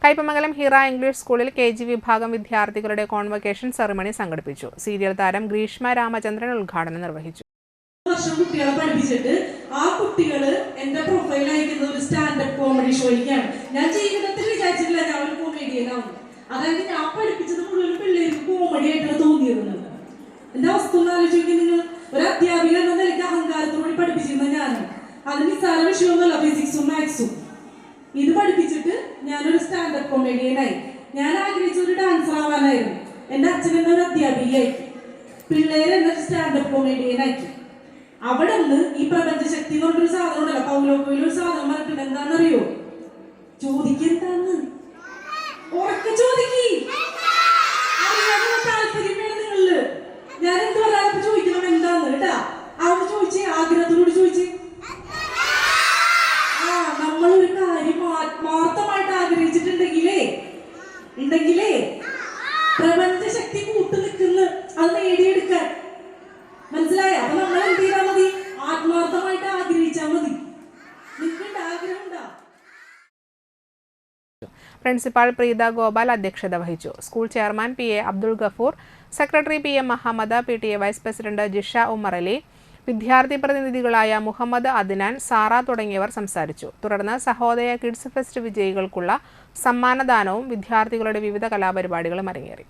Kaipamangalam Hira English സ്കൂളിൽ KG വിഭാഗം വിദ്യാർത്ഥികളുടെ കോൺവക്കേഷൻ സെറിമണി സംഘടിപ്പിച്ചു. സീരിയൽ താരം ഗ്രീഷ്മ രാമചന്ദ്രൻ ഉദ്ഘാടനം നിർവഹിച്ചു. കുട്ടികളെ പഠിപ്പിച്ചിട്ട് ആ കുട്ടികള് എന്റെ പ്രൊഫൈൽ അയക്കുന്ന ഒരു സ്റ്റാൻഡപ്പ് കോമഡി ഷോയ്ക്കാണ്. ഞാൻ ജീവിതത്തിൽ വിചാരിച്ചിട്ടില്ല ഞാൻ ഒരു കൊമേഡിയനാവും. അതായത് ഞാൻ പഠിപ്പിച്ചത് മുഴുവൻ പിള്ളേർക്ക് കോമഡി ആയിട്ടാണ് തോന്നിയിരുന്നത്. എന്റെ അവസ്ഥ ഒന്ന് ആലോചിക്കുക. നിങ്ങൾ ഒരു അധ്യാപിക എന്ന നിലയ്ക്ക് അഹങ്കാരത്തോടെ പഠിപ്പിച്ചിരുന്ന ഞാൻ അത് നിസ്സാര വിഷയമൊന്നുമല്ല, ഫിസിക്സും മാത്സും. ഇത് പഠിപ്പിച്ചിട്ട് ഞാനൊരു സ്റ്റാൻഡപ്പ് കോമഡിയനായി. ഞാൻ ആഗ്രഹിച്ച ഒരു ഡാൻസർ ആവാനായിരുന്നു. എന്റെ അച്ഛൻ എന്നൊരു അധ്യാപികയാക്കി, പിള്ളേരെ എന്നൊരു സ്റ്റാൻഡപ്പ് കോമഡിയനാക്കി. അവിടെ നിന്ന് ഈ പ്രപഞ്ച ശക്തി എന്ന് പറഞ്ഞൊരു സാധനം ഉണ്ടല്ലോ, പൗലോക്കോയിൽ ഒരു സാധനം പറഞ്ഞിട്ടുണ്ട്. എന്താണെന്നറിയോ? ചോദിക്കെന്താന്ന് ഉറക്കെ ചോദിക്കി. അറിയാനുള്ള താല്പര്യം വേണം നിങ്ങളില്. ഞാൻ എന്ത് പറയാൻ ചോദിക്കണം എന്താന്ന് കേട്ടാ. അവിടെ ചോദിച്ചേ, ആഗ്രഹത്തോട് ചോദിച്ചേ. നമ്മളൊരു കാര്യം ആത്മാർത്ഥമായിട്ട് ആഗ്രഹിച്ചിട്ടുണ്ടെങ്കിലേ പ്രപഞ്ച ശക്തി കൂട്ടു നിൽക്കുന്ന അത് നേടിയെടുക്കാൻ. മനസ്സിലായ? അപ്പൊ നമ്മൾ എന്ത് ചെയ്താൽ മതി? ആത്മാർത്ഥമായിട്ട് ആഗ്രഹിച്ചാൽ മതി. നിൽക്കേണ്ട ആഗ്രഹമുണ്ടാ. പ്രിൻസിപ്പാൾ പ്രീത ഗോപാൽ അധ്യക്ഷത വഹിച്ചു. School chairman PA Abdul Gafoor, secretary PM Muhammad, PTA vice president Jisha Umar Ali, വിദ്യാർത്ഥി പ്രതിനിധികളായ മുഹമ്മദ് അദ്നാൻ, സാറ തുടങ്ങിയവർ സംസാരിച്ചു. തുടർന്ന് സഹോദയ കിഡ്സ് ഫെസ്റ്റ് വിജയികൾക്കുള്ള സമ്മാനദാനവും വിദ്യാർത്ഥികളുടെ വിവിധ കലാപരിപാടികളും അരങ്ങേറി.